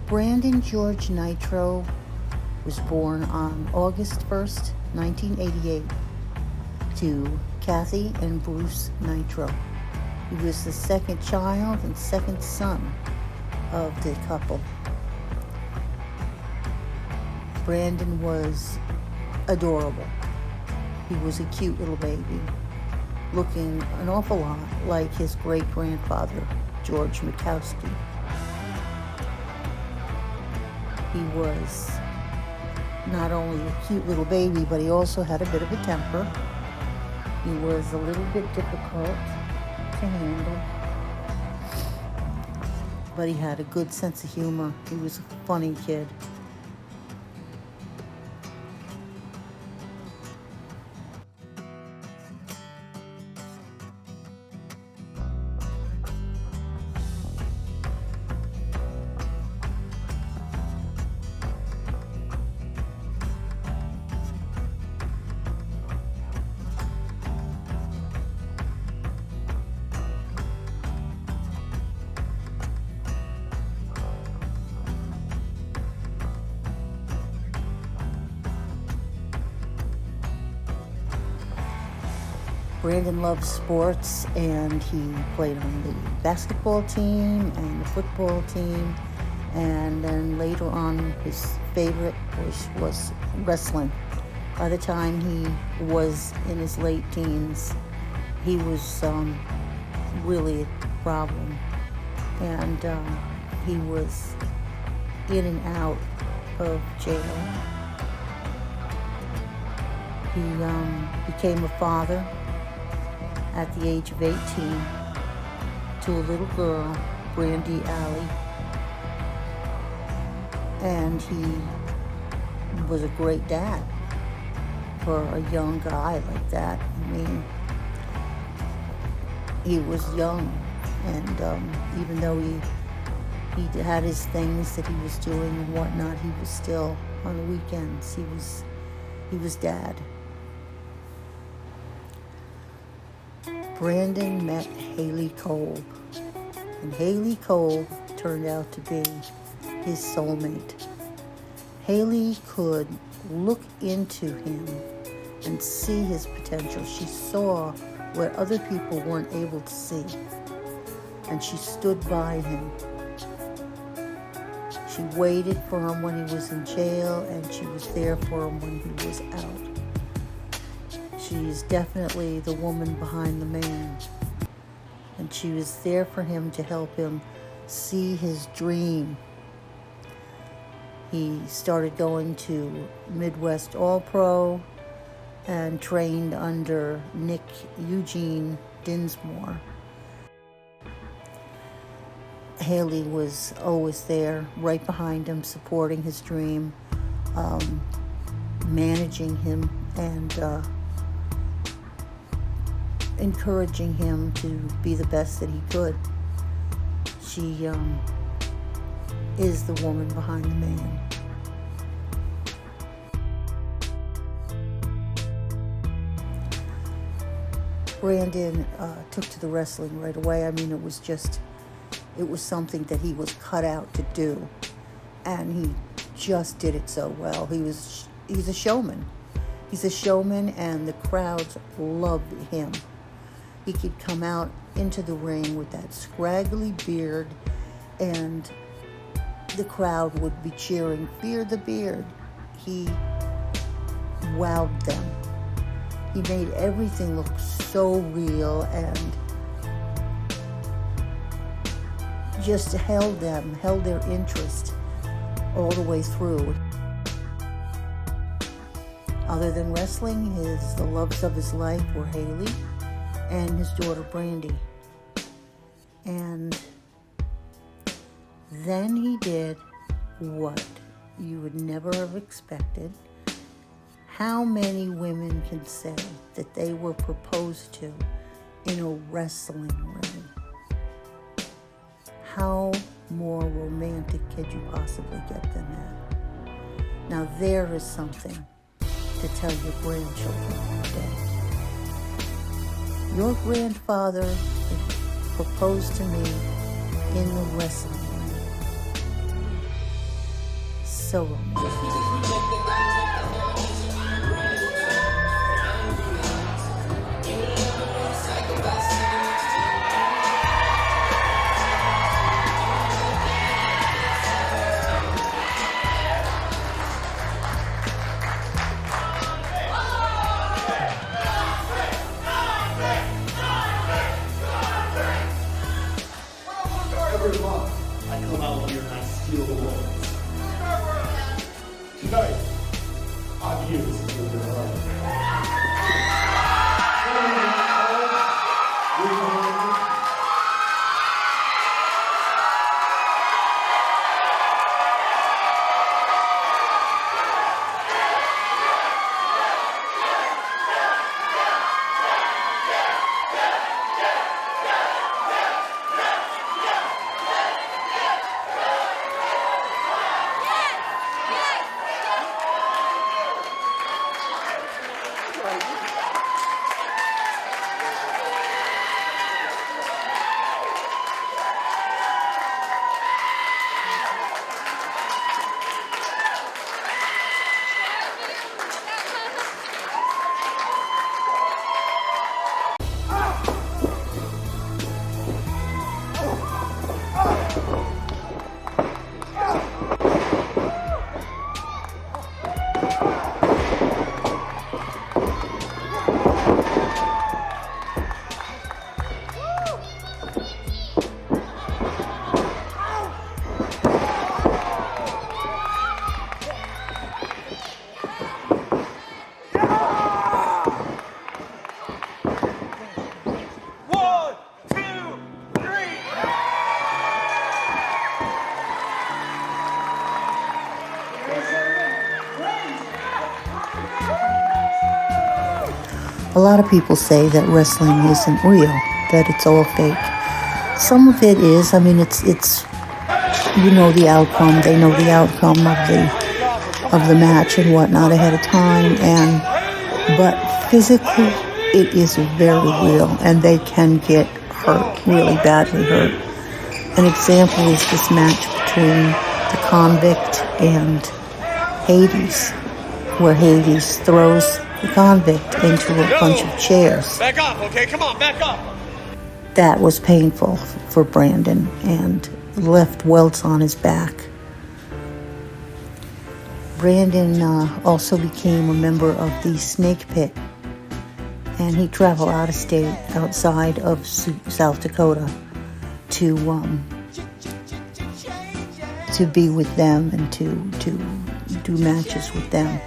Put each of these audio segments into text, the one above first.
Brandon George Nitro was born on August 1st, 1988, to Kathy and Bruce Nitro. He was the second child and second son of the couple. Brandon was adorable. He was a cute little baby, looking an awful lot like his great-grandfather, George Mikowski. He was not only a cute little baby, but he also had a bit of a temper. He was a little bit difficult to handle, but he had a good sense of humor. He was a funny kid. Brandon loved sports, and he played on the basketball team and the football team, and then later on his favorite was wrestling. By the time he was in his late teens, he was really a problem, and he was in and out of jail. He became a father at the age of 18 to a little girl, Brandy Alley, and he was a great dad for a young guy like that. I mean, he was young, and even though he had his things that he was doing and whatnot, he was still, on the weekends, he was dad. Brandon met Haley Kolb, and Haley Kolb turned out to be his soulmate. Haley could look into him and see his potential. She saw where other people weren't able to see, and she stood by him. She waited for him when he was in jail, and she was there for him when he was out. She's definitely the woman behind the man, and she was there for him to help him see his dream. He started going to Midwest All-Pro and trained under Nick Eugene Dinsmore. Haley was always there, right behind him, supporting his dream, managing him, and encouraging him to be the best that he could. She is the woman behind the man. Brandon took to the wrestling right away. I mean, it was something that he was cut out to do, and he just did it so well. He's a showman. He's a showman, and the crowds loved him. He could come out into the ring with that scraggly beard, and the crowd would be cheering, "Fear the beard." He wowed them. He made everything look so real, and just held their interest all the way through. Other than wrestling, the loves of his life were Haley and his daughter Brandy. And then he did what you would never have expected. How many women can say that they were proposed to in a wrestling ring? How more romantic could you possibly get than that? Now there is something to tell your grandchildren today. Your grandfather proposed to me in the wrestling ring. So romantic. Every month, I come out here and I steal the world. Tonight, I'm here to steal your heart. A lot of people say that wrestling isn't real, that it's all fake. Some of it is. I mean, it's you know the outcome. They know the outcome of the match and whatnot ahead of time. But physically, it is very real, and they can get hurt, really badly hurt. An example is this match between the Convict and Hades, where Hades throws the Convict into a bunch of chairs. Back up, okay? Come on, back up. That was painful for Brandon and left welts on his back. Brandon also became a member of the Snake Pit, and he traveled out of state, outside of South Dakota, to be with them and to do matches with them.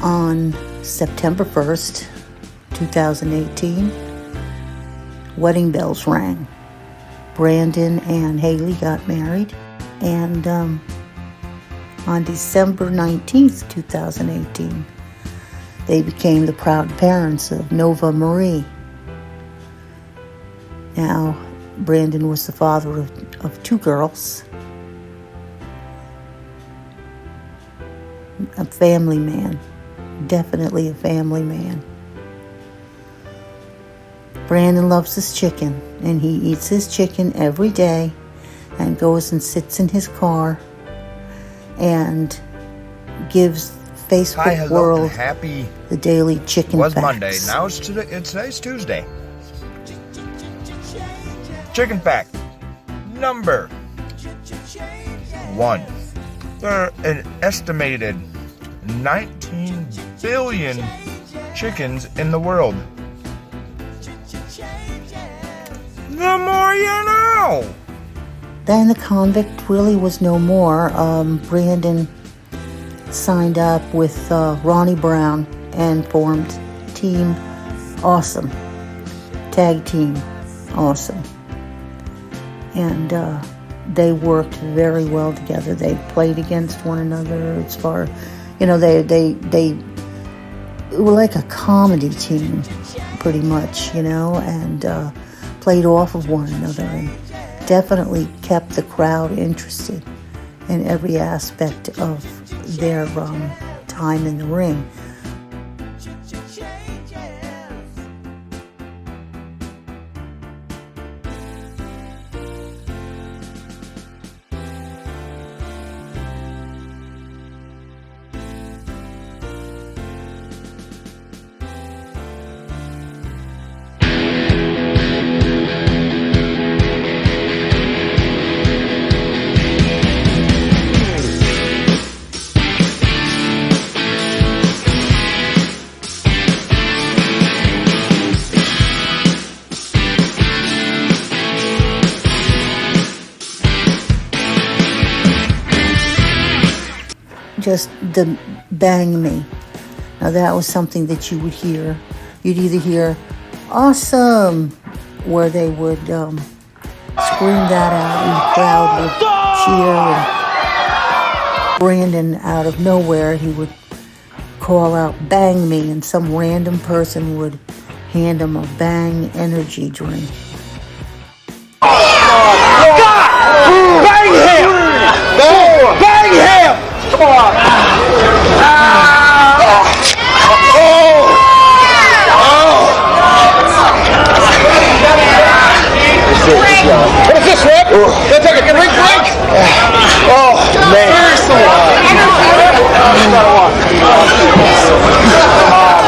On September 1st, 2018, wedding bells rang. Brandon and Haley got married, and on December 19th, 2018, they became the proud parents of Nova Marie. Now, Brandon was the father of two girls, a family man. Definitely a family man. Brandon loves his chicken, and he eats his chicken every day and goes and sits in his car and gives Facebook world happy the daily chicken was facts. Monday. Now it's today's Tuesday. Chicken fact number 1. There are an estimated 19 billion chickens in the world. The more you know. Then the Convict really was no more. Brandon signed up with Ronnie Brown and formed Team Awesome. Tag Team Awesome. And they worked very well together. They played against one another as far, they were like a comedy team, pretty much, and played off of one another and definitely kept the crowd interested in every aspect of their time in the ring. just the bang me. Now that was something that you would hear. You'd either hear awesome, where they would scream that out and the crowd would cheer, and Brandon out of nowhere, he would call out bang me, and some random person would hand him a bang energy drink. Bang him! Bang him! Come on! What is this, Rick? Let's take a drink. Oh, man.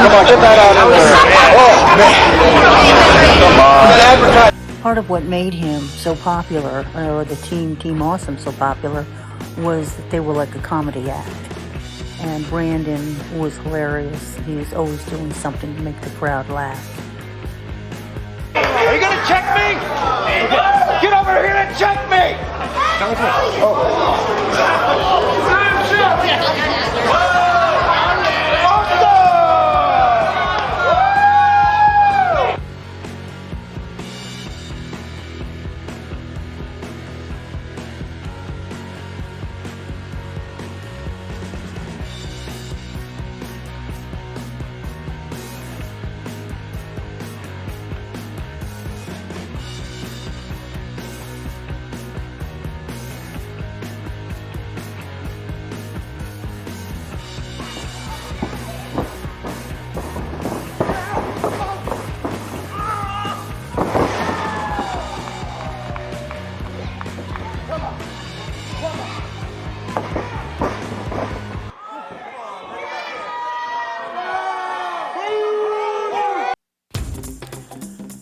Come on, get that out of there. Oh, man. Part of what made him so popular, or the Team Awesome so popular, was that they were like a comedy act. And Brandon was hilarious. He was always doing something to make the crowd laugh. Are you gonna check me? Get over here and check me!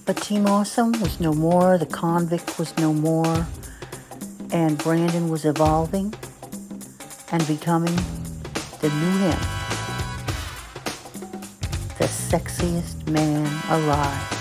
But Team Awesome was no more, the Convict was no more, and Brandon was evolving and becoming the new him, the sexiest man alive.